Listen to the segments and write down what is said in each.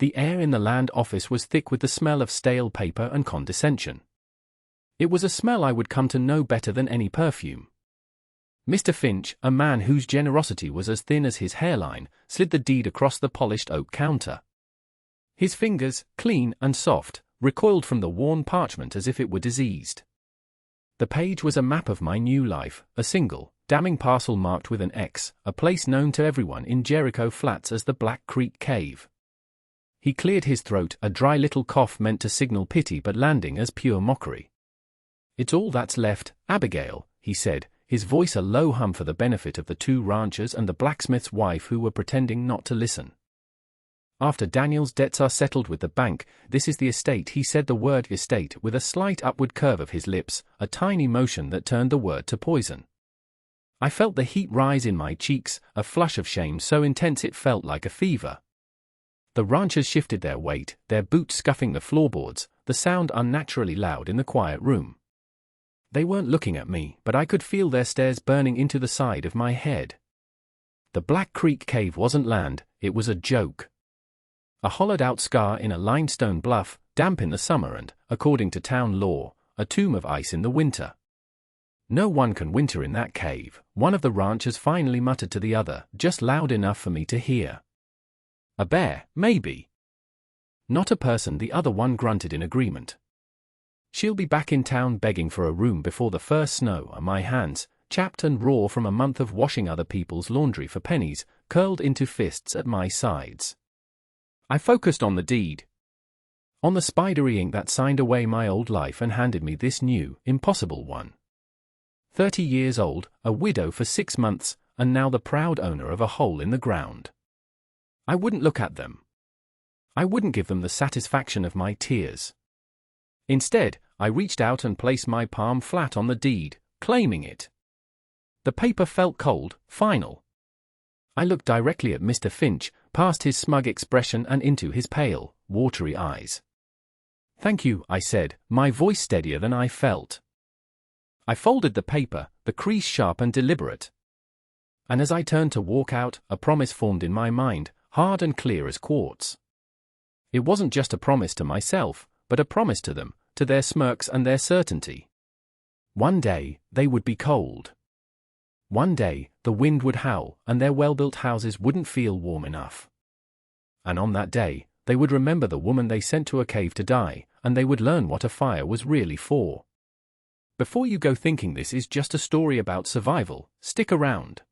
The air in the land office was thick with the smell of stale paper and condescension. It was a smell I would come to know better than any perfume. Mr. Finch, a man whose generosity was as thin as his hairline, slid the deed across the polished oak counter. His fingers, clean and soft, recoiled from the worn parchment as if it were diseased. The page was a map of my new life, a single, damning parcel marked with an X, a place known to everyone in Jericho Flats as the Black Creek Cave. He cleared his throat, a dry little cough meant to signal pity but landing as pure mockery. "It's all that's left, Abigail," he said, his voice a low hum for the benefit of the two ranchers and the blacksmith's wife who were pretending not to listen. "After Daniel's debts are settled with the bank, this is the estate." He said the word estate with a slight upward curve of his lips, a tiny motion that turned the word to poison. I felt the heat rise in my cheeks, a flush of shame so intense it felt like a fever. The ranchers shifted their weight, their boots scuffing the floorboards, the sound unnaturally loud in the quiet room. They weren't looking at me, but I could feel their stares burning into the side of my head. The Black Creek Cave wasn't land, it was a joke. A hollowed-out scar in a limestone bluff, damp in the summer and, according to town law, a tomb of ice in the winter. "No one can winter in that cave," one of the ranchers finally muttered to the other, just loud enough for me to hear. "A bear, maybe." "Not a person," the other one grunted in agreement. "She'll be back in town begging for a room before the first snow." My hands, chapped and raw from a month of washing other people's laundry for pennies, curled into fists at my sides. I focused on the deed. On the spidery ink that signed away my old life and handed me this new, impossible one. 30 years old, a widow for 6 months, and now the proud owner of a hole in the ground. I wouldn't look at them. I wouldn't give them the satisfaction of my tears. Instead, I reached out and placed my palm flat on the deed, claiming it. The paper felt cold, final. I looked directly at Mr. Finch, past his smug expression and into his pale, watery eyes. "Thank you," I said, my voice steadier than I felt. I folded the paper, the crease sharp and deliberate. And as I turned to walk out, a promise formed in my mind, hard and clear as quartz. It wasn't just a promise to myself, but a promise to them, to their smirks and their certainty. One day, they would be cold. One day, the wind would howl, and their well-built houses wouldn't feel warm enough. And on that day, they would remember the woman they sent to a cave to die, and they would learn what a fire was really for. Before you go thinking this is just a story about survival, stick around.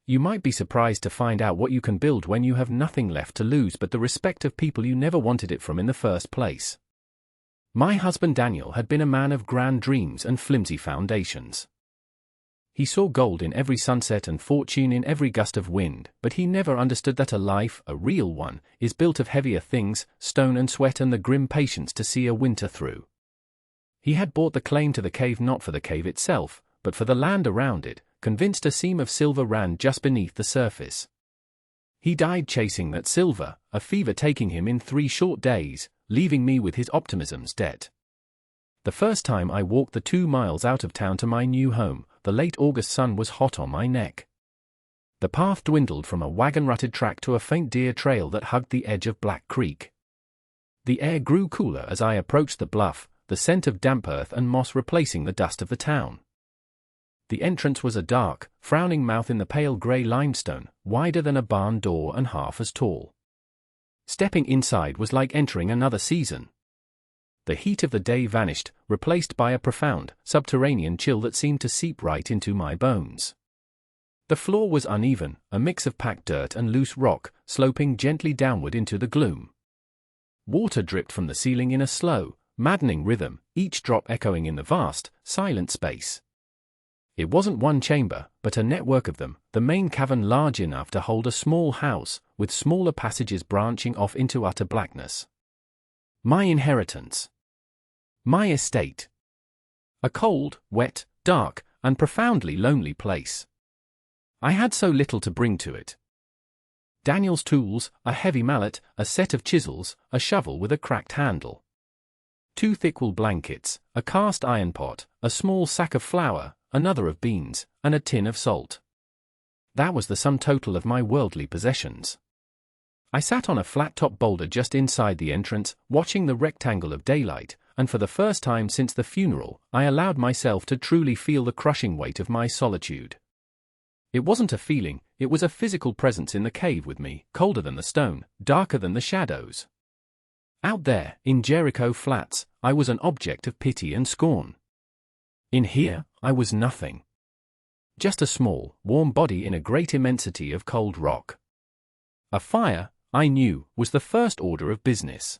You might be surprised to find out what you can build when you have nothing left to lose but the respect of people you never wanted it from in the first place. My husband Daniel had been a man of grand dreams and flimsy foundations. He saw gold in every sunset and fortune in every gust of wind, but he never understood that a life, a real one, is built of heavier things, stone and sweat and the grim patience to see a winter through. He had bought the claim to the cave not for the cave itself, but for the land around it, convinced a seam of silver ran just beneath the surface. He died chasing that silver, a fever taking him in 3 short days, leaving me with his optimism's debt. The first time I walked the 2 miles out of town to my new home, the late August sun was hot on my neck. The path dwindled from a wagon-rutted track to a faint deer trail that hugged the edge of Black Creek. The air grew cooler as I approached the bluff, the scent of damp earth and moss replacing the dust of the town. The entrance was a dark, frowning mouth in the pale grey limestone, wider than a barn door and half as tall. Stepping inside was like entering another season. The heat of the day vanished, replaced by a profound, subterranean chill that seemed to seep right into my bones. The floor was uneven, a mix of packed dirt and loose rock, sloping gently downward into the gloom. Water dripped from the ceiling in a slow, maddening rhythm, each drop echoing in the vast, silent space. It wasn't one chamber, but a network of them, the main cavern large enough to hold a small house, with smaller passages branching off into utter blackness. My inheritance. My estate. A cold, wet, dark, and profoundly lonely place. I had so little to bring to it. Daniel's tools, a heavy mallet, a set of chisels, a shovel with a cracked handle. 2 thick wool blankets, a cast iron pot, a small sack of flour, another of beans, and a tin of salt. That was the sum total of my worldly possessions. I sat on a flat-top boulder just inside the entrance, watching the rectangle of daylight, and for the first time since the funeral, I allowed myself to truly feel the crushing weight of my solitude. It wasn't a feeling, it was a physical presence in the cave with me, colder than the stone, darker than the shadows. Out there, in Jericho Flats, I was an object of pity and scorn. In here, I was nothing. Just a small, warm body in a great immensity of cold rock. A fire, I knew, was the first order of business.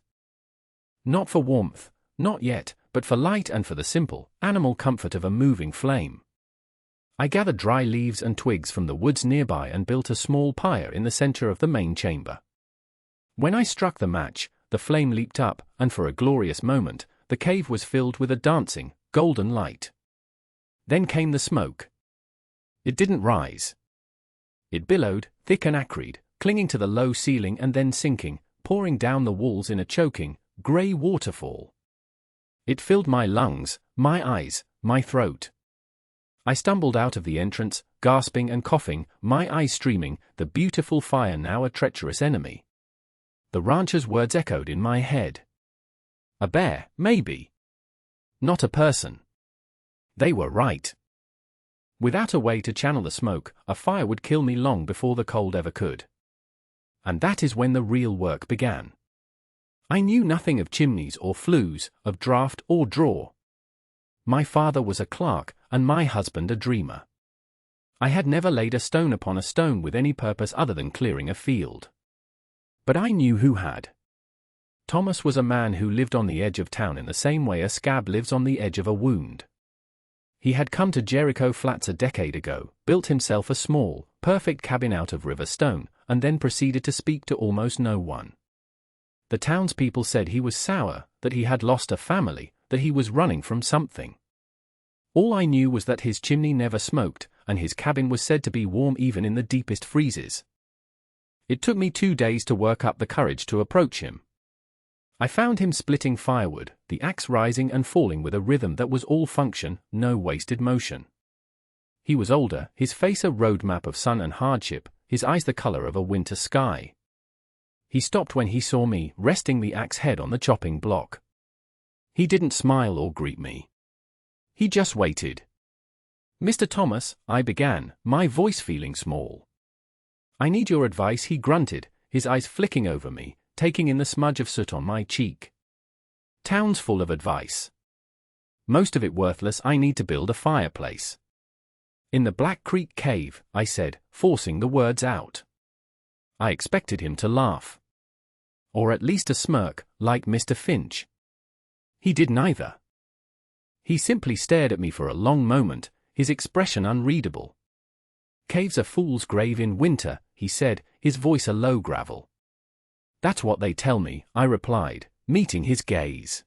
Not for warmth, not yet, but for light and for the simple, animal comfort of a moving flame. I gathered dry leaves and twigs from the woods nearby and built a small pyre in the center of the main chamber. When I struck the match, the flame leaped up, and for a glorious moment, the cave was filled with a dancing, golden light. Then came the smoke. It didn't rise. It billowed, thick and acrid, clinging to the low ceiling and then sinking, pouring down the walls in a choking, grey waterfall. It filled my lungs, my eyes, my throat. I stumbled out of the entrance, gasping and coughing, my eyes streaming, the beautiful fire now a treacherous enemy. The rancher's words echoed in my head. A bear, maybe. Not a person. They were right. Without a way to channel the smoke, a fire would kill me long before the cold ever could. And that is when the real work began. I knew nothing of chimneys or flues, of draft or draw. My father was a clerk, and my husband a dreamer. I had never laid a stone upon a stone with any purpose other than clearing a field. But I knew who had. Thomas was a man who lived on the edge of town in the same way a scab lives on the edge of a wound. He had come to Jericho Flats a decade ago, built himself a small, perfect cabin out of river stone, and then proceeded to speak to almost no one. The townspeople said he was sour, that he had lost a family, that he was running from something. All I knew was that his chimney never smoked, and his cabin was said to be warm even in the deepest freezes. It took me 2 days to work up the courage to approach him. I found him splitting firewood, the axe rising and falling with a rhythm that was all function, no wasted motion. He was older, his face a roadmap of sun and hardship, his eyes the color of a winter sky. He stopped when he saw me, resting the axe head on the chopping block. He didn't smile or greet me. He just waited. "Mr. Thomas," I began, my voice feeling small. "I need your advice," he grunted, his eyes flicking over me, taking in the smudge of soot on my cheek. "Town's full of advice. Most of it worthless. I need to build a fireplace." "In the Black Creek cave," I said, forcing the words out. I expected him to laugh. Or at least a smirk, like Mr. Finch. He did neither. He simply stared at me for a long moment, his expression unreadable. "Cave's a fool's grave in winter," he said, his voice a low gravel. "That's what they tell me," I replied, meeting his gaze.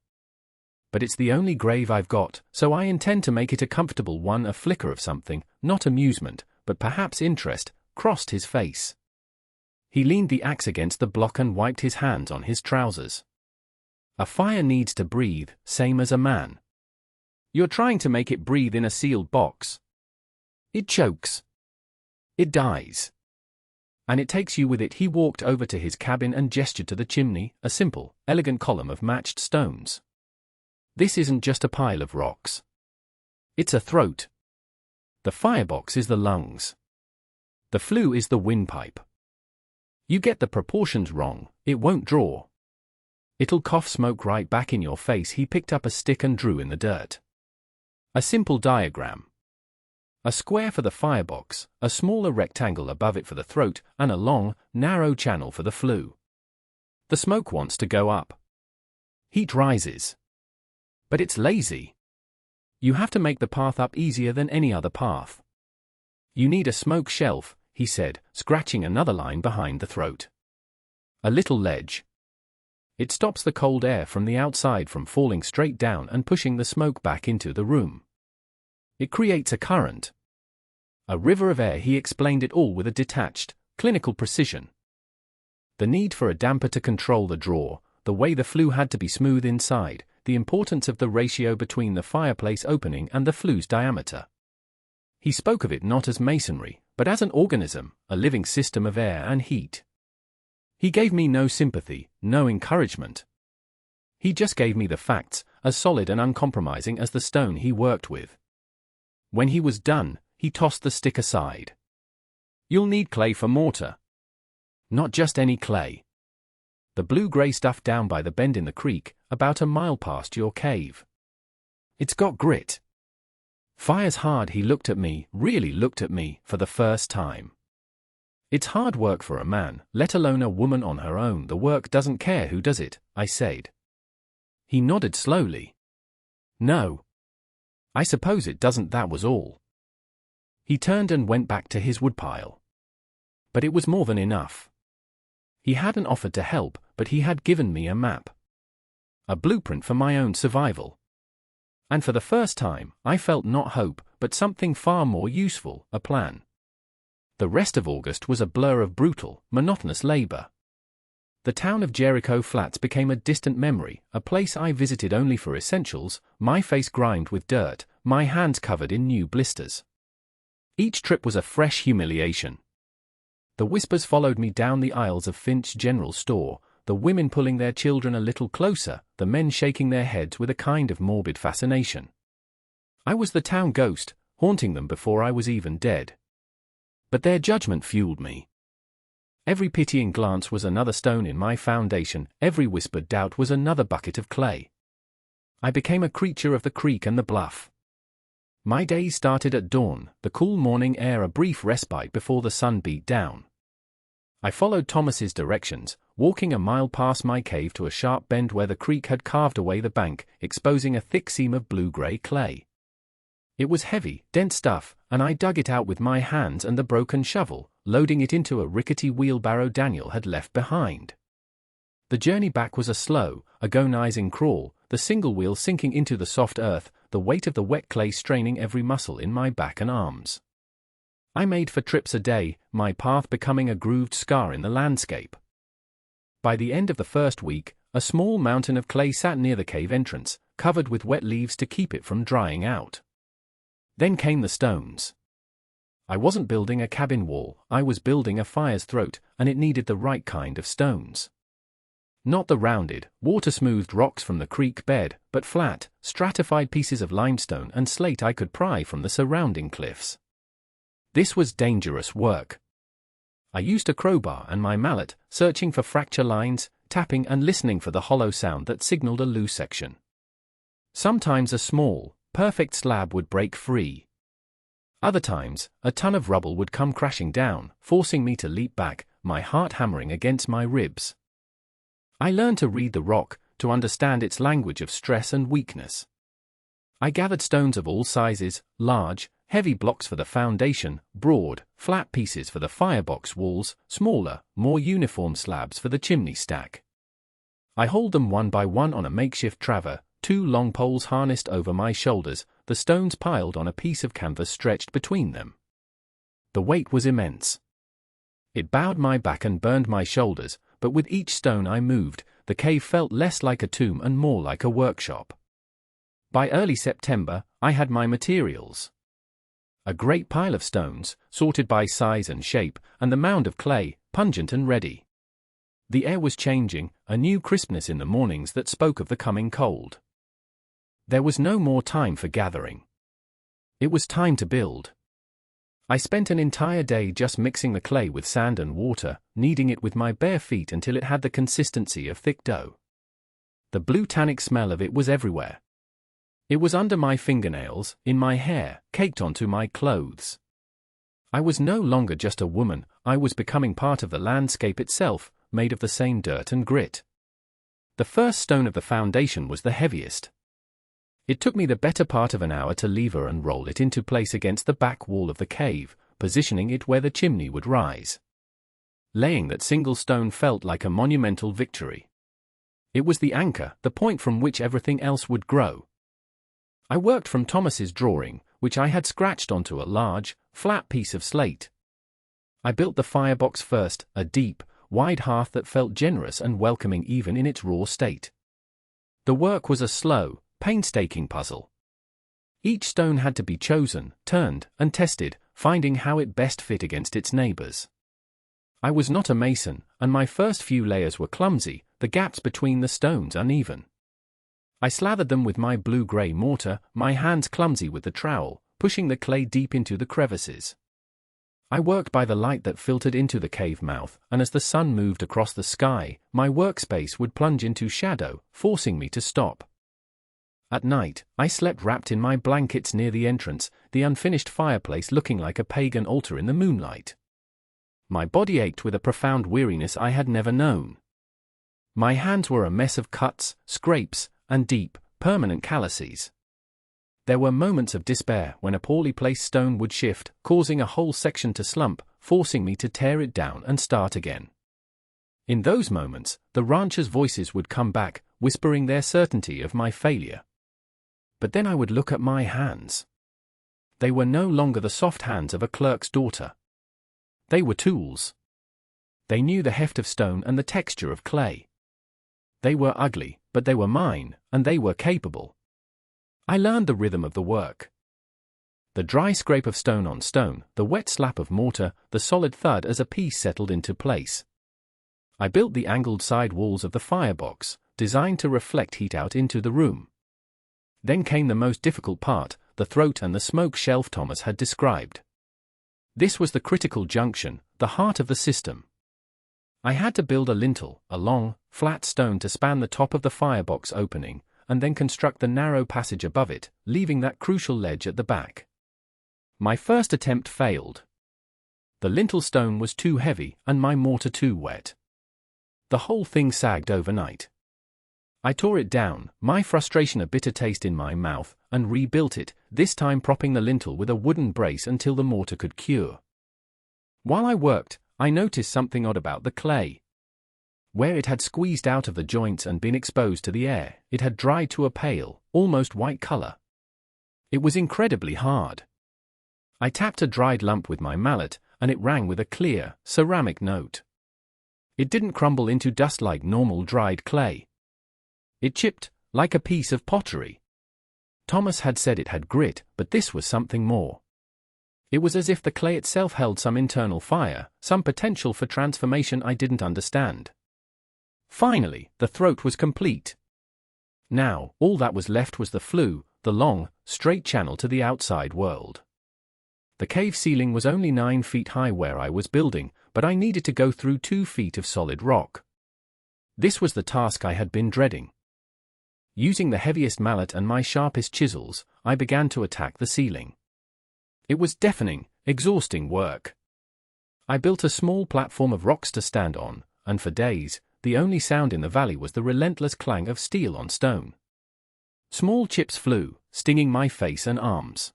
"But it's the only grave I've got, so I intend to make it a comfortable one." A flicker of something, not amusement, but perhaps interest, crossed his face. He leaned the axe against the block and wiped his hands on his trousers. "A fire needs to breathe, same as a man. You're trying to make it breathe in a sealed box. It chokes. It dies. And it takes you with it." He walked over to his cabin and gestured to the chimney, a simple, elegant column of matched stones. "This isn't just a pile of rocks. It's a throat. The firebox is the lungs. The flue is the windpipe. You get the proportions wrong, it won't draw. It'll cough smoke right back in your face." He picked up a stick and drew in the dirt. A simple diagram. A square for the firebox, a smaller rectangle above it for the throat, and a long, narrow channel for the flue. The smoke wants to go up. Heat rises. But it's lazy. You have to make the path up easier than any other path. You need a smoke shelf, he said, scratching another line behind the throat. A little ledge. It stops the cold air from the outside from falling straight down and pushing the smoke back into the room. It creates a current. A river of air. He explained it all with a detached, clinical precision. The need for a damper to control the draw, the way the flue had to be smooth inside, the importance of the ratio between the fireplace opening and the flue's diameter. He spoke of it not as masonry, but as an organism, a living system of air and heat. He gave me no sympathy, no encouragement. He just gave me the facts, as solid and uncompromising as the stone he worked with. When he was done, he tossed the stick aside. "You'll need clay for mortar. Not just any clay. The blue-grey stuff down by the bend in the creek, about a mile past your cave. It's got grit." Fire's hard. He looked at me, really looked at me, for the first time. "It's hard work for a man, let alone a woman on her own. The work doesn't care who does it," I said. He nodded slowly. "No. I suppose it doesn't, that was all." He turned and went back to his woodpile. But it was more than enough. He hadn't offered to help, but he had given me a map. A blueprint for my own survival. And for the first time, I felt not hope, but something far more useful, a plan. The rest of August was a blur of brutal, monotonous labor. The town of Jericho Flats became a distant memory, a place I visited only for essentials, my face grimed with dirt, my hands covered in new blisters. Each trip was a fresh humiliation. The whispers followed me down the aisles of Finch General Store, the women pulling their children a little closer, the men shaking their heads with a kind of morbid fascination. I was the town ghost, haunting them before I was even dead. But their judgment fueled me. Every pitying glance was another stone in my foundation, every whispered doubt was another bucket of clay. I became a creature of the creek and the bluff. My days started at dawn, the cool morning air a brief respite before the sun beat down. I followed Thomas's directions, walking a mile past my cave to a sharp bend where the creek had carved away the bank, exposing a thick seam of blue-grey clay. It was heavy, dense stuff, and I dug it out with my hands and the broken shovel, loading it into a rickety wheelbarrow Daniel had left behind. The journey back was a slow, agonizing crawl, the single wheel sinking into the soft earth, the weight of the wet clay straining every muscle in my back and arms. I made 4 trips a day, my path becoming a grooved scar in the landscape. By the end of the first week, a small mountain of clay sat near the cave entrance, covered with wet leaves to keep it from drying out. Then came the stones. I wasn't building a cabin wall, I was building a fire's throat, and it needed the right kind of stones. Not the rounded, water-smoothed rocks from the creek bed, but flat, stratified pieces of limestone and slate I could pry from the surrounding cliffs. This was dangerous work. I used a crowbar and my mallet, searching for fracture lines, tapping and listening for the hollow sound that signaled a loose section. Sometimes a small, perfect slab would break free. Other times, a ton of rubble would come crashing down, forcing me to leap back, my heart hammering against my ribs. I learned to read the rock, to understand its language of stress and weakness. I gathered stones of all sizes, large, heavy blocks for the foundation, broad, flat pieces for the firebox walls, smaller, more uniform slabs for the chimney stack. I hauled them one by one on a makeshift traver, 2 long poles harnessed over my shoulders, the stones piled on a piece of canvas stretched between them. The weight was immense. It bowed my back and burned my shoulders, but with each stone I moved, the cave felt less like a tomb and more like a workshop. By early September, I had my materials. A great pile of stones, sorted by size and shape, and the mound of clay, pungent and ready. The air was changing, a new crispness in the mornings that spoke of the coming cold. There was no more time for gathering. It was time to build. I spent an entire day just mixing the clay with sand and water, kneading it with my bare feet until it had the consistency of thick dough. The blue tannic smell of it was everywhere. It was under my fingernails, in my hair, caked onto my clothes. I was no longer just a woman, I was becoming part of the landscape itself, made of the same dirt and grit. The first stone of the foundation was the heaviest. It took me the better part of an hour to lever and roll it into place against the back wall of the cave, positioning it where the chimney would rise. Laying that single stone felt like a monumental victory. It was the anchor, the point from which everything else would grow. I worked from Thomas's drawing, which I had scratched onto a large, flat piece of slate. I built the firebox first, a deep, wide hearth that felt generous and welcoming even in its raw state. The work was a slow, painstaking puzzle. Each stone had to be chosen, turned, and tested, finding how it best fit against its neighbors. I was not a mason, and my first few layers were clumsy, the gaps between the stones uneven. I slathered them with my blue-grey mortar, my hands clumsy with the trowel, pushing the clay deep into the crevices. I worked by the light that filtered into the cave mouth, and as the sun moved across the sky, my workspace would plunge into shadow, forcing me to stop. At night, I slept wrapped in my blankets near the entrance, the unfinished fireplace looking like a pagan altar in the moonlight. My body ached with a profound weariness I had never known. My hands were a mess of cuts, scrapes, and deep, permanent calluses. There were moments of despair when a poorly placed stone would shift, causing a whole section to slump, forcing me to tear it down and start again. In those moments, the ranchers' voices would come back, whispering their certainty of my failure. But then I would look at my hands. They were no longer the soft hands of a clerk's daughter. They were tools. They knew the heft of stone and the texture of clay. They were ugly, but they were mine, and they were capable. I learned the rhythm of the work. The dry scrape of stone on stone, the wet slap of mortar, the solid thud as a piece settled into place. I built the angled side walls of the firebox, designed to reflect heat out into the room. Then came the most difficult part, the throat and the smoke shelf Thomas had described. This was the critical junction, the heart of the system. I had to build a lintel, a long, flat stone to span the top of the firebox opening, and then construct the narrow passage above it, leaving that crucial ledge at the back. My first attempt failed. The lintel stone was too heavy, and my mortar too wet. The whole thing sagged overnight. I tore it down, my frustration a bitter taste in my mouth, and rebuilt it, this time propping the lintel with a wooden brace until the mortar could cure. While I worked, I noticed something odd about the clay. Where it had squeezed out of the joints and been exposed to the air, it had dried to a pale, almost white color. It was incredibly hard. I tapped a dried lump with my mallet, and it rang with a clear, ceramic note. It didn't crumble into dust like normal dried clay. It chipped, like a piece of pottery. Thomas had said it had grit, but this was something more. It was as if the clay itself held some internal fire, some potential for transformation I didn't understand. Finally, the throat was complete. Now, all that was left was the flue, the long, straight channel to the outside world. The cave ceiling was only 9 feet high where I was building, but I needed to go through 2 feet of solid rock. This was the task I had been dreading. Using the heaviest mallet and my sharpest chisels, I began to attack the ceiling. It was deafening, exhausting work. I built a small platform of rocks to stand on, and for days, the only sound in the valley was the relentless clang of steel on stone. Small chips flew, stinging my face and arms.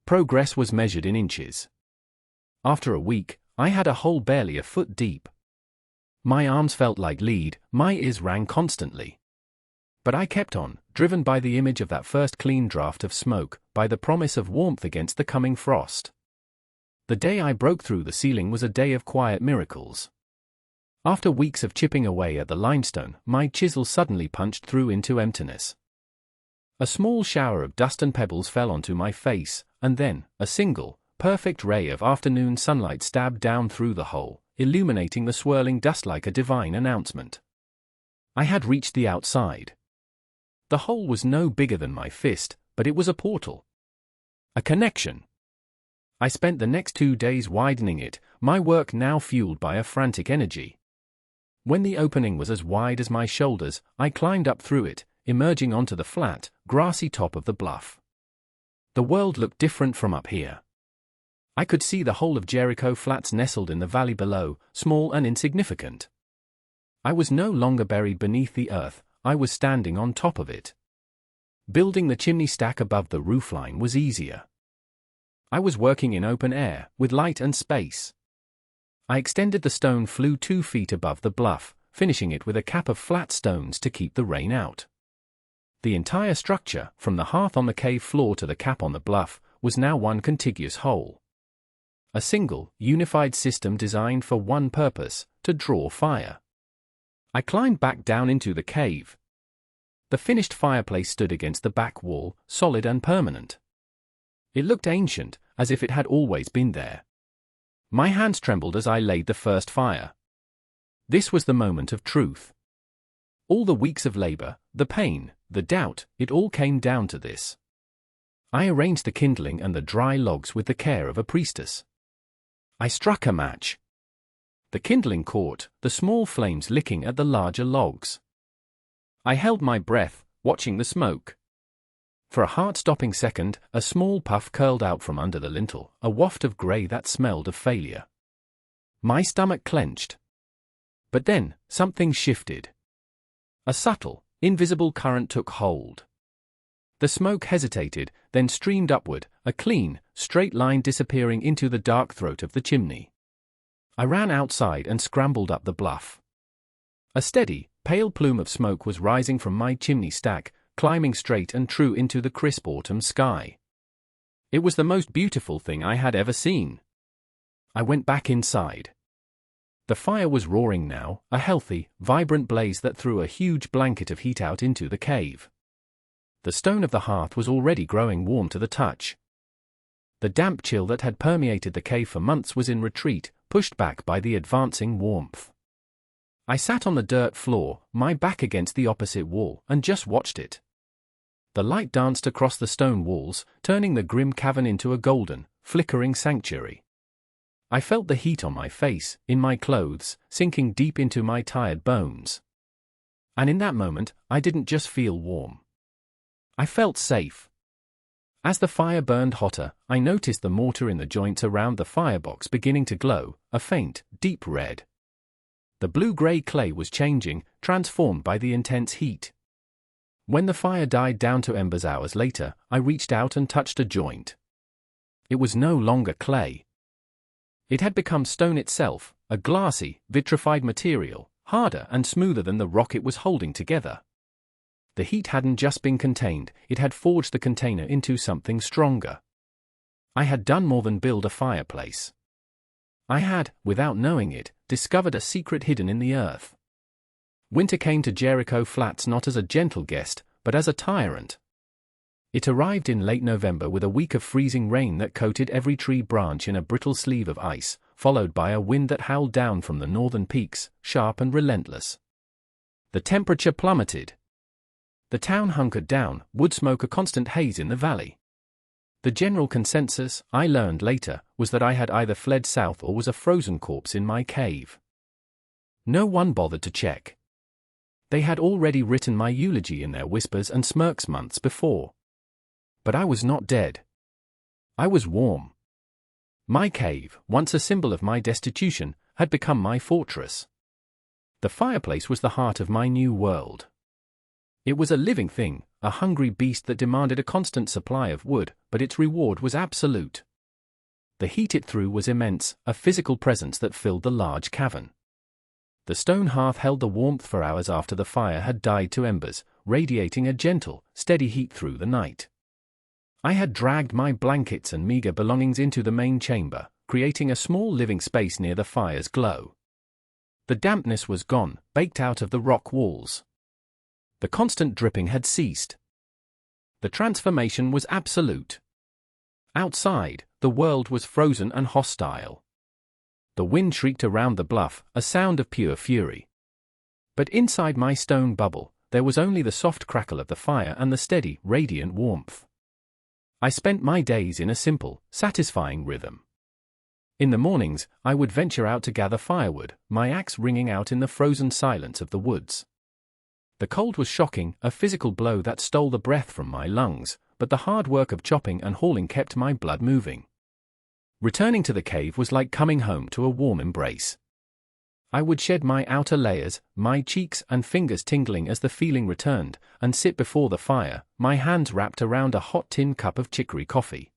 Progress was measured in inches. After a week, I had a hole barely a foot deep. My arms felt like lead, my ears rang constantly. But I kept on, driven by the image of that first clean draft of smoke, by the promise of warmth against the coming frost. The day I broke through the ceiling was a day of quiet miracles. After weeks of chipping away at the limestone, my chisel suddenly punched through into emptiness. A small shower of dust and pebbles fell onto my face, and then, a single, perfect ray of afternoon sunlight stabbed down through the hole, illuminating the swirling dust like a divine announcement. I had reached the outside. The hole was no bigger than my fist, but it was a portal. A connection. I spent the next 2 days widening it, my work now fueled by a frantic energy. When the opening was as wide as my shoulders, I climbed up through it, emerging onto the flat, grassy top of the bluff. The world looked different from up here. I could see the whole of Jericho Flats nestled in the valley below, small and insignificant. I was no longer buried beneath the earth, I was standing on top of it. Building the chimney stack above the roofline was easier. I was working in open air, with light and space. I extended the stone flue 2 feet above the bluff, finishing it with a cap of flat stones to keep the rain out. The entire structure, from the hearth on the cave floor to the cap on the bluff, was now one contiguous whole. A single, unified system designed for one purpose, to draw fire. I climbed back down into the cave. The finished fireplace stood against the back wall, solid and permanent. It looked ancient, as if it had always been there. My hands trembled as I laid the first fire. This was the moment of truth. All the weeks of labor, the pain, the doubt, it all came down to this. I arranged the kindling and the dry logs with the care of a priestess. I struck a match. The kindling caught, the small flames licking at the larger logs. I held my breath, watching the smoke. For a heart-stopping second, a small puff curled out from under the lintel, a waft of grey that smelled of failure. My stomach clenched. But then, something shifted. A subtle, invisible current took hold. The smoke hesitated, then streamed upward, a clean, straight line disappearing into the dark throat of the chimney. I ran outside and scrambled up the bluff. A steady, pale plume of smoke was rising from my chimney stack, climbing straight and true into the crisp autumn sky. It was the most beautiful thing I had ever seen. I went back inside. The fire was roaring now, a healthy, vibrant blaze that threw a huge blanket of heat out into the cave. The stone of the hearth was already growing warm to the touch. The damp chill that had permeated the cave for months was in retreat, pushed back by the advancing warmth. I sat on the dirt floor, my back against the opposite wall, and just watched it. The light danced across the stone walls, turning the grim cavern into a golden, flickering sanctuary. I felt the heat on my face, in my clothes, sinking deep into my tired bones. And in that moment, I didn't just feel warm. I felt safe. As the fire burned hotter, I noticed the mortar in the joints around the firebox beginning to glow, a faint, deep red. The blue-gray clay was changing, transformed by the intense heat. When the fire died down to embers hours later, I reached out and touched a joint. It was no longer clay. It had become stone itself, a glassy, vitrified material, harder and smoother than the rock it was holding together. The heat hadn't just been contained, it had forged the container into something stronger. I had done more than build a fireplace. I had, without knowing it, discovered a secret hidden in the earth. Winter came to Jericho Flats not as a gentle guest, but as a tyrant. It arrived in late November with a week of freezing rain that coated every tree branch in a brittle sleeve of ice, followed by a wind that howled down from the northern peaks, sharp and relentless. The temperature plummeted. The town hunkered down, wood smoke a constant haze in the valley. The general consensus, I learned later, was that I had either fled south or was a frozen corpse in my cave. No one bothered to check. They had already written my eulogy in their whispers and smirks months before. But I was not dead. I was warm. My cave, once a symbol of my destitution, had become my fortress. The fireplace was the heart of my new world. It was a living thing, a hungry beast that demanded a constant supply of wood, but its reward was absolute. The heat it threw was immense, a physical presence that filled the large cavern. The stone hearth held the warmth for hours after the fire had died to embers, radiating a gentle, steady heat through the night. I had dragged my blankets and meager belongings into the main chamber, creating a small living space near the fire's glow. The dampness was gone, baked out of the rock walls. The constant dripping had ceased. The transformation was absolute. Outside, the world was frozen and hostile. The wind shrieked around the bluff, a sound of pure fury. But inside my stone bubble, there was only the soft crackle of the fire and the steady, radiant warmth. I spent my days in a simple, satisfying rhythm. In the mornings, I would venture out to gather firewood, my axe ringing out in the frozen silence of the woods. The cold was shocking, a physical blow that stole the breath from my lungs, but the hard work of chopping and hauling kept my blood moving. Returning to the cave was like coming home to a warm embrace. I would shed my outer layers, my cheeks and fingers tingling as the feeling returned, and sit before the fire, my hands wrapped around a hot tin cup of chicory coffee.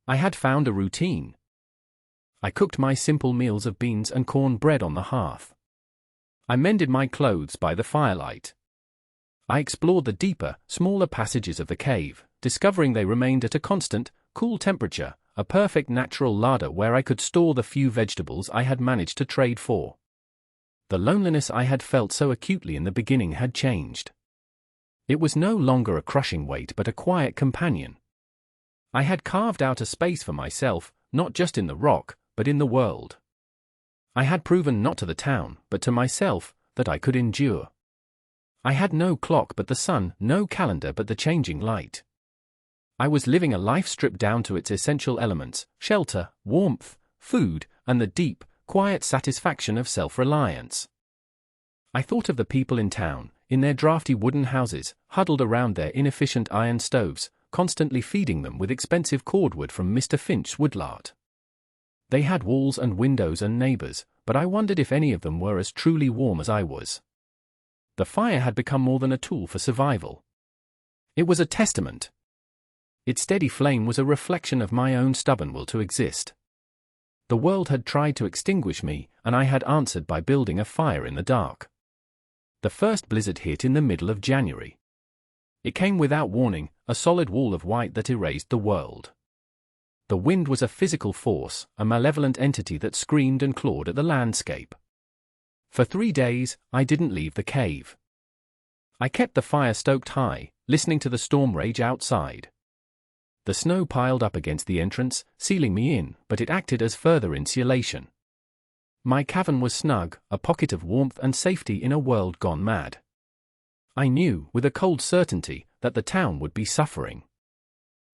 I had found a routine. I cooked my simple meals of beans and corn bread on the hearth. I mended my clothes by the firelight. I explored the deeper, smaller passages of the cave, discovering they remained at a constant, cool temperature, a perfect natural larder where I could store the few vegetables I had managed to trade for. The loneliness I had felt so acutely in the beginning had changed. It was no longer a crushing weight but a quiet companion. I had carved out a space for myself, not just in the rock, but in the world. I had proven not to the town, but to myself, that I could endure. I had no clock but the sun, no calendar but the changing light. I was living a life stripped down to its essential elements: shelter, warmth, food, and the deep, quiet satisfaction of self-reliance. I thought of the people in town, in their drafty wooden houses, huddled around their inefficient iron stoves, constantly feeding them with expensive cordwood from Mr. Finch's woodlot. They had walls and windows and neighbors, but I wondered if any of them were as truly warm as I was. The fire had become more than a tool for survival. It was a testament. Its steady flame was a reflection of my own stubborn will to exist. The world had tried to extinguish me, and I had answered by building a fire in the dark. The first blizzard hit in the middle of January. It came without warning, a solid wall of white that erased the world. The wind was a physical force, a malevolent entity that screamed and clawed at the landscape. For 3 days, I didn't leave the cave. I kept the fire stoked high, listening to the storm rage outside. The snow piled up against the entrance, sealing me in, but it acted as further insulation. My cavern was snug, a pocket of warmth and safety in a world gone mad. I knew, with a cold certainty, that the town would be suffering.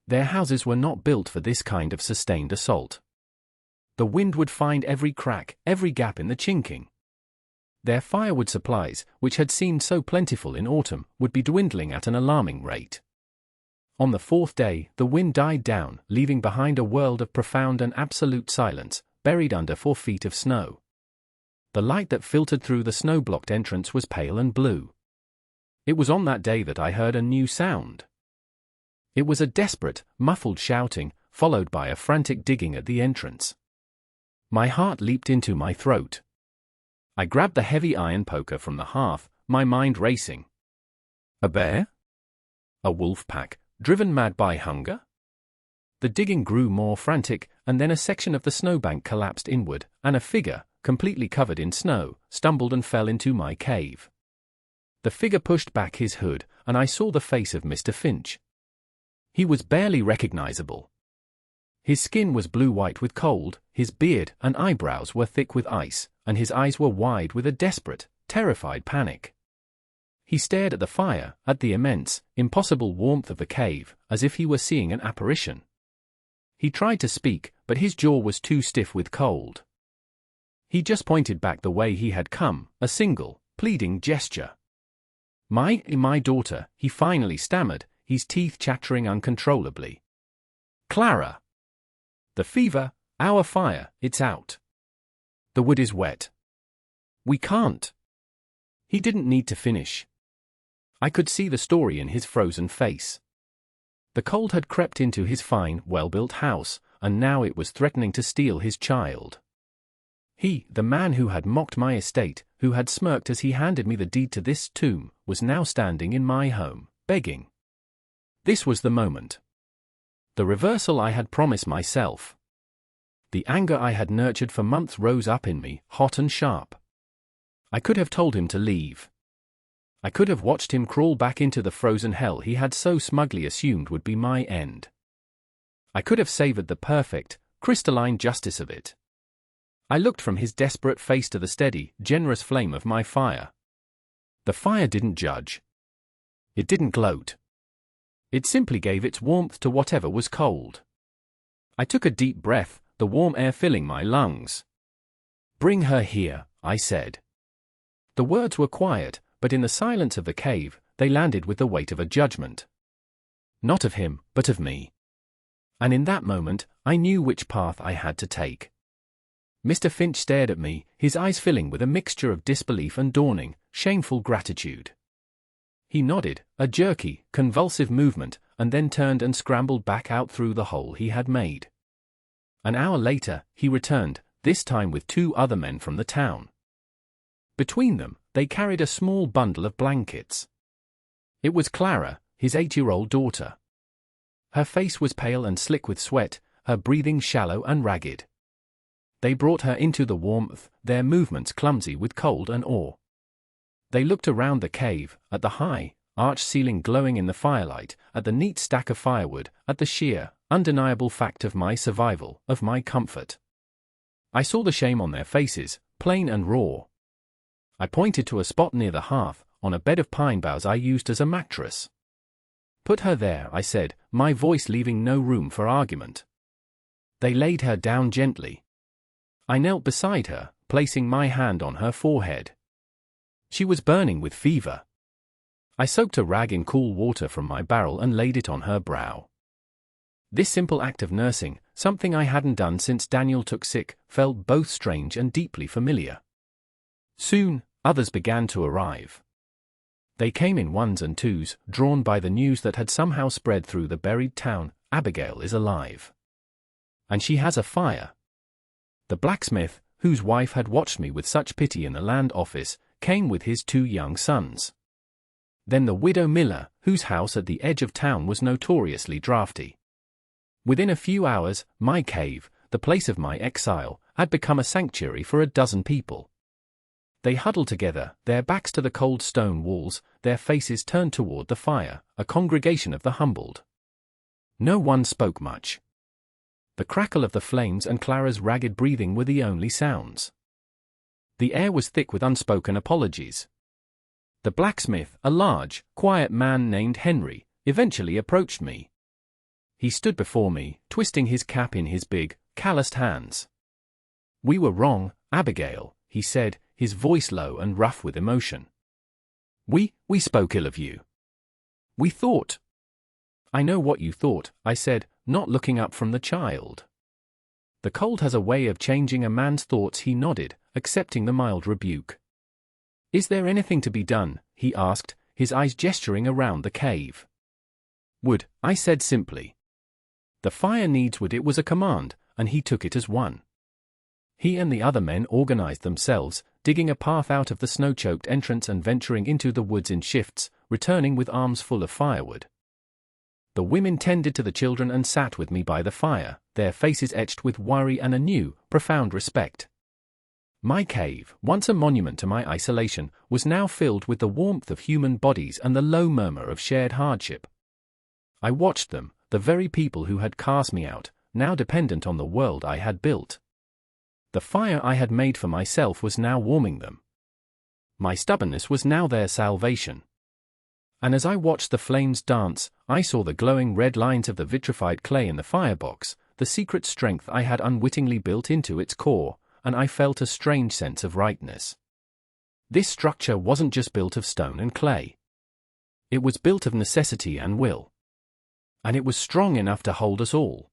Their houses were not built for this kind of sustained assault. The wind would find every crack, every gap in the chinking. Their firewood supplies, which had seemed so plentiful in autumn, would be dwindling at an alarming rate. On the 4th day, the wind died down, leaving behind a world of profound and absolute silence, buried under 4 feet of snow. The light that filtered through the snow-blocked entrance was pale and blue. It was on that day that I heard a new sound. It was a desperate, muffled shouting, followed by a frantic digging at the entrance. My heart leaped into my throat. I grabbed the heavy iron poker from the hearth, my mind racing. A bear? A wolf pack, driven mad by hunger? The digging grew more frantic, and then a section of the snowbank collapsed inward, and a figure, completely covered in snow, stumbled and fell into my cave. The figure pushed back his hood, and I saw the face of Mr. Finch. He was barely recognizable. His skin was blue-white with cold, his beard and eyebrows were thick with ice, and his eyes were wide with a desperate, terrified panic. He stared at the fire, at the immense, impossible warmth of the cave, as if he were seeing an apparition. He tried to speak, but his jaw was too stiff with cold. He just pointed back the way he had come, a single, pleading gesture. My daughter," he finally stammered, his teeth chattering uncontrollably. "Clara. The fever, our fire, it's out. The wood is wet. We can't." He didn't need to finish. I could see the story in his frozen face. The cold had crept into his fine, well-built house, and now it was threatening to steal his child. He, the man who had mocked my estate, who had smirked as he handed me the deed to this tomb, was now standing in my home, begging. This was the moment. The reversal I had promised myself. The anger I had nurtured for months rose up in me, hot and sharp. I could have told him to leave. I could have watched him crawl back into the frozen hell he had so smugly assumed would be my end. I could have savored the perfect, crystalline justice of it. I looked from his desperate face to the steady, generous flame of my fire. The fire didn't judge. It didn't gloat. It simply gave its warmth to whatever was cold. I took a deep breath, the warm air filling my lungs. "Bring her here," I said. The words were quiet, but in the silence of the cave, they landed with the weight of a judgment. Not of him, but of me. And in that moment, I knew which path I had to take. Mr. Finch stared at me, his eyes filling with a mixture of disbelief and dawning, shameful gratitude. He nodded, a jerky, convulsive movement, and then turned and scrambled back out through the hole he had made. An hour later, he returned, this time with 2 other men from the town. Between them, they carried a small bundle of blankets. It was Clara, his 8-year-old daughter. Her face was pale and slick with sweat, her breathing shallow and ragged. They brought her into the warmth, their movements clumsy with cold and awe. They looked around the cave, at the high, arched ceiling glowing in the firelight, at the neat stack of firewood, at the sheer, undeniable fact of my survival, of my comfort. I saw the shame on their faces, plain and raw. I pointed to a spot near the hearth, on a bed of pine boughs I used as a mattress. "Put her there," I said, my voice leaving no room for argument. They laid her down gently. I knelt beside her, placing my hand on her forehead. She was burning with fever. I soaked a rag in cool water from my barrel and laid it on her brow. This simple act of nursing, something I hadn't done since Daniel took sick, felt both strange and deeply familiar. Soon, others began to arrive. They came in ones and twos, drawn by the news that had somehow spread through the buried town: Abigail is alive. And she has a fire. The blacksmith, whose wife had watched me with such pity in the land office, came with his 2 young sons. Then the widow Miller, whose house at the edge of town was notoriously drafty. Within a few hours, my cave, the place of my exile, had become a sanctuary for a dozen people. They huddled together, their backs to the cold stone walls, their faces turned toward the fire, a congregation of the humbled. No one spoke much. The crackle of the flames and Clara's ragged breathing were the only sounds. The air was thick with unspoken apologies. The blacksmith, a large, quiet man named Henry, eventually approached me. He stood before me, twisting his cap in his big, calloused hands. "We were wrong, Abigail," he said, his voice low and rough with emotion. We spoke ill of you. We thought." "I know what you thought," I said, not looking up from the child. "The cold has a way of changing a man's thoughts." He nodded, accepting the mild rebuke. "Is there anything to be done?" he asked, his eyes gesturing around the cave. "Wood," I said simply. "The fire needs wood." It was a command, and he took it as one. He and the other men organized themselves, digging a path out of the snow-choked entrance and venturing into the woods in shifts, returning with arms full of firewood. The women tended to the children and sat with me by the fire, their faces etched with worry and a new, profound respect. My cave, once a monument to my isolation, was now filled with the warmth of human bodies and the low murmur of shared hardship. I watched them, the very people who had cast me out, now dependent on the world I had built. The fire I had made for myself was now warming them. My stubbornness was now their salvation. And as I watched the flames dance, I saw the glowing red lines of the vitrified clay in the firebox, the secret strength I had unwittingly built into its core, and I felt a strange sense of rightness. This structure wasn't just built of stone and clay. It was built of necessity and will. And it was strong enough to hold us all.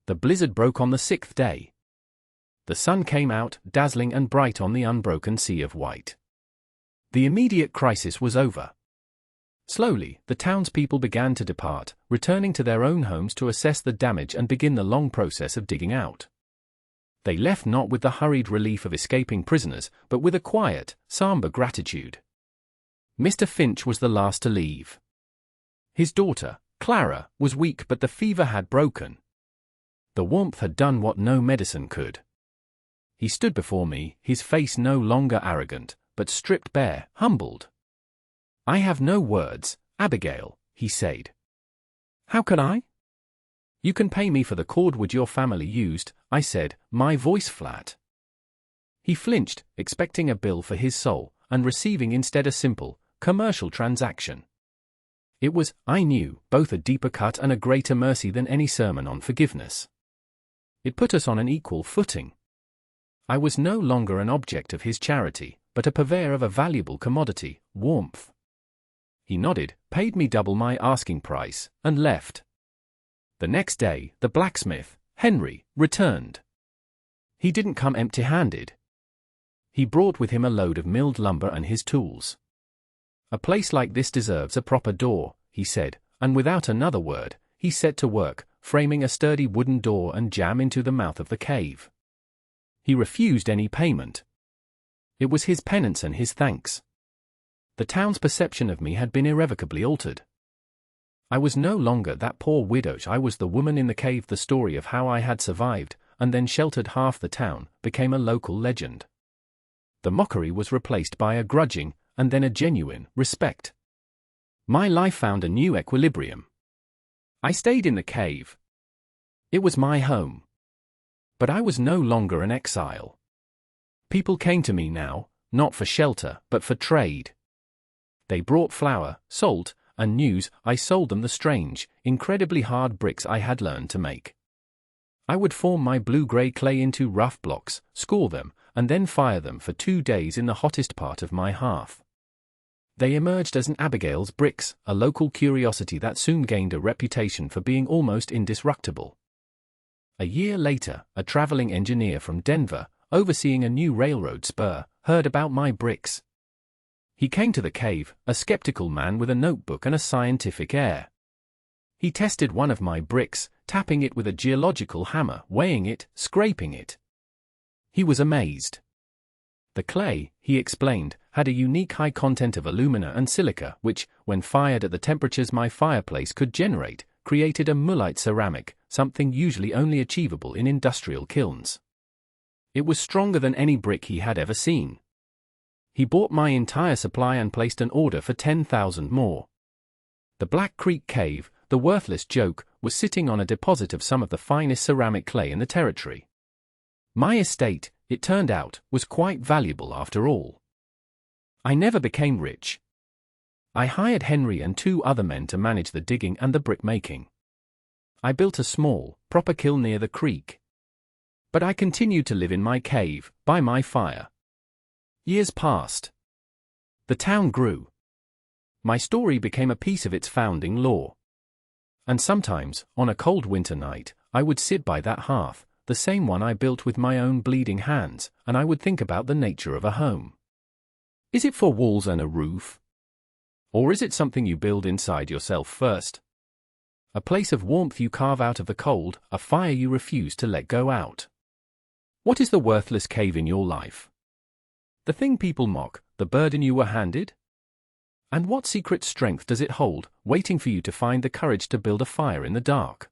The blizzard broke on the 6th day. The sun came out, dazzling and bright on the unbroken sea of white. The immediate crisis was over. Slowly, the townspeople began to depart, returning to their own homes to assess the damage and begin the long process of digging out. They left not with the hurried relief of escaping prisoners, but with a quiet, somber gratitude. Mr. Finch was the last to leave. His daughter, Clara, was weak, but the fever had broken. The warmth had done what no medicine could. He stood before me, his face no longer arrogant, but stripped bare, humbled. "I have no words, Abigail," he said. "How can I?" "You can pay me for the cordwood your family used," I said, my voice flat. He flinched, expecting a bill for his soul, and receiving instead a simple, commercial transaction. It was, I knew, both a deeper cut and a greater mercy than any sermon on forgiveness. It put us on an equal footing. I was no longer an object of his charity, but a purveyor of a valuable commodity, warmth. He nodded, paid me double my asking price, and left. The next day, the blacksmith, Henry, returned. He didn't come empty-handed. He brought with him a load of milled lumber and his tools. "A place like this deserves a proper door," he said, and without another word, he set to work, framing a sturdy wooden door and jamb into the mouth of the cave. He refused any payment. It was his penance and his thanks. The town's perception of me had been irrevocably altered. I was no longer that poor widow. I was the woman in the cave. The story of how I had survived, and then sheltered half the town, became a local legend. The mockery was replaced by a grudging, and then a genuine, respect. My life found a new equilibrium. I stayed in the cave. It was my home. But I was no longer an exile. People came to me now, not for shelter, but for trade. They brought flour, salt, and news. I sold them the strange, incredibly hard bricks I had learned to make. I would form my blue-gray clay into rough blocks, score them, and then fire them for 2 days in the hottest part of my hearth. They emerged as an Abigail's bricks, a local curiosity that soon gained a reputation for being almost indestructible. A year later, a traveling engineer from Denver, overseeing a new railroad spur, heard about my bricks. He came to the cave, a skeptical man with a notebook and a scientific air. He tested one of my bricks, tapping it with a geological hammer, weighing it, scraping it. He was amazed. The clay, he explained, had a unique high content of alumina and silica, which, when fired at the temperatures my fireplace could generate, created a mullite ceramic, something usually only achievable in industrial kilns. It was stronger than any brick he had ever seen. He bought my entire supply and placed an order for 10,000 more. The Black Creek Cave, the worthless joke, was sitting on a deposit of some of the finest ceramic clay in the territory. My estate, it turned out, was quite valuable after all. I never became rich. I hired Henry and 2 other men to manage the digging and the brick-making. I built a small, proper kiln near the creek. But I continued to live in my cave, by my fire. Years passed. The town grew. My story became a piece of its founding lore. And sometimes, on a cold winter night, I would sit by that hearth, the same one I built with my own bleeding hands, and I would think about the nature of a home. Is it for walls and a roof? Or is it something you build inside yourself first? A place of warmth you carve out of the cold, a fire you refuse to let go out. What is the worthless cave in your life? The thing people mock, the burden you were handed? And what secret strength does it hold, waiting for you to find the courage to build a fire in the dark?